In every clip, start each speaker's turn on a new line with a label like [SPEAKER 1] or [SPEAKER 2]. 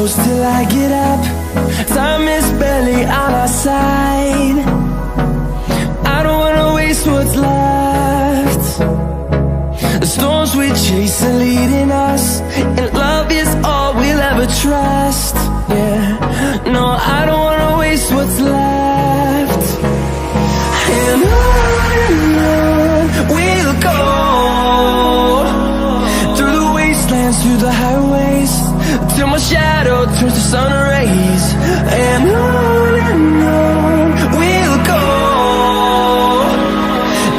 [SPEAKER 1] close till I get up. Time is barely on our side. I don't wanna waste what's left. The storms we chase are leading us, and love is all we'll ever trust. Yeah, no, I don't wanna waste what's left. And on we'll go, through the wastelands, through the highways, till my shadow turns to sun rays. And on we'll go,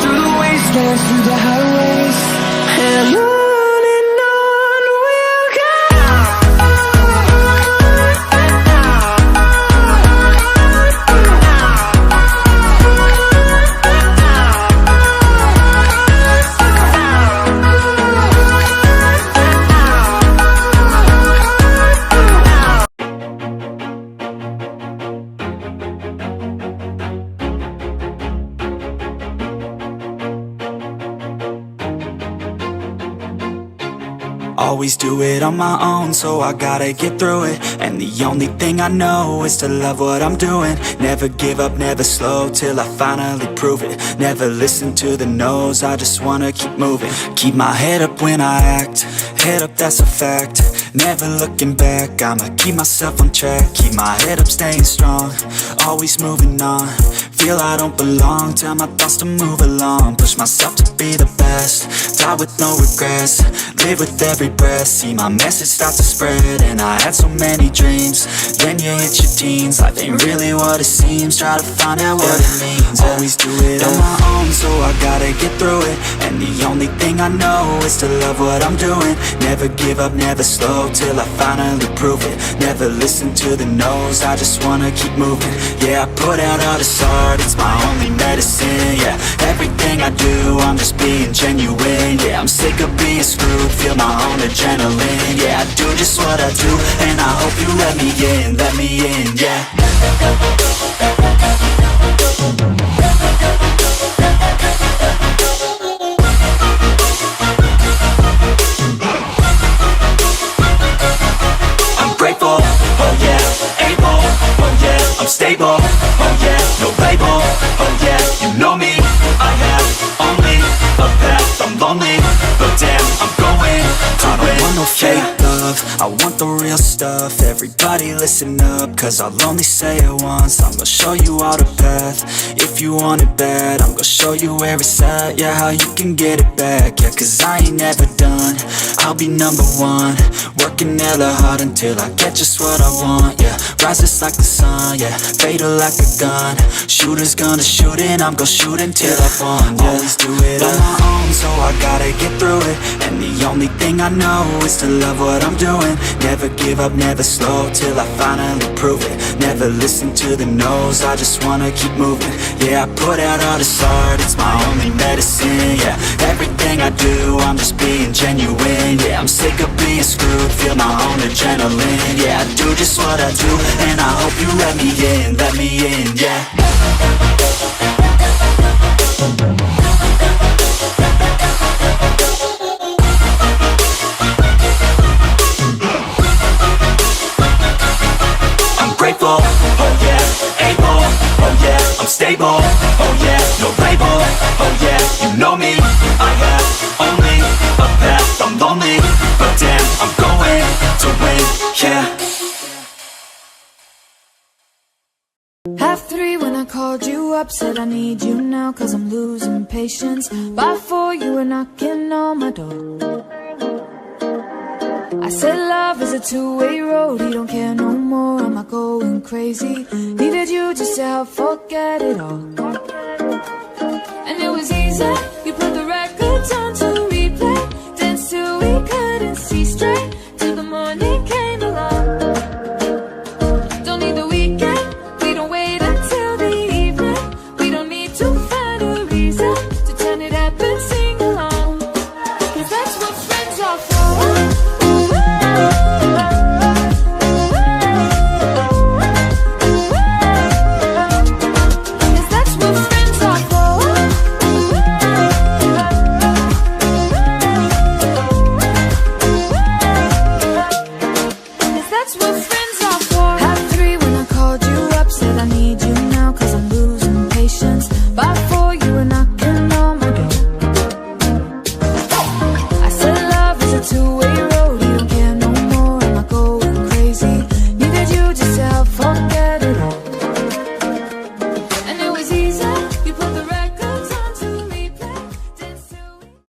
[SPEAKER 1] through the wastelands, through the highways, and on we'll go.
[SPEAKER 2] Always do it on my own, so I gotta get through it. And the only thing I know is to love what I'm doing. Never give up, never slow, till I finally prove it. Never listen to the no's, I just wanna keep moving. Keep my head up when I act, head up, that's a fact. Never looking back, I'ma keep myself on track. Keep my head up, staying strong, always moving on. Feel I don't belong, tell my thoughts to move along. Push myself to be the best, die with no regrets. Live with every breath, see my message start to spread. And I had so many dreams, then you hit your teens. Life ain't really what it seems, try to find out what it means. Always do it on my own, so I gotta get through it. And the only thing I know is to love what I'm doing. Never give up, never slow, till I finally prove it. Never listen to the no's, I just wanna keep moving. Yeah, I put out all this art, it's my only medicine. Yeah, everything I do, I'm just being genuine. Yeah, I'm sick of being screwed, feel my own adrenaline. Yeah, I do just what I do, and I hope you let me in, yeah. I'm grateful, oh yeah, able, oh yeah, I'm stable, oh yeah, no label, oh yeah, you know me, I have only a path, I'm lonely, but damn, I'm going to win. I don't want no fake love, I want the real stuff. Everybody listen up, cause I'll only say it once. I'm gonna show you all the path, if you want it bad. I'm gonna show you where it's at, yeah, how you can get it back. Yeah, cause I ain't never done, I'll be number one. Working hella hard until I get just what I want, yeah. Rises like the sun, yeah, fatal like a gun. Shooter's gonna shoot and I'm gonna shoot until I've won, yeah. Always do it on my own, so I gotta get through it. And the only thing I know is to love what I'm doing. Never give up, never slow, till I finally prove it. Never listen to the no's, I just wanna keep moving. Yeah, I put out all this art, it's my only medicine. Yeah, everything I do, I'm just being genuine. Yeah, I'm sick of being screwed, feel my own adrenaline. Yeah, I do just what I do, and I hope you let me in, yeah. Grateful, oh yeah, able, oh yeah, I'm stable, oh yeah, no label, oh yeah, you know me, I have only a path, I'm lonely, but damn, I'm going to win, yeah.
[SPEAKER 3] Half three when I called you up, said I need you now, cause I'm losing patience. By four you were knocking on my door. I said love is a two-way road, he don't care no more, am I going crazy? Needed you just to help forget it all.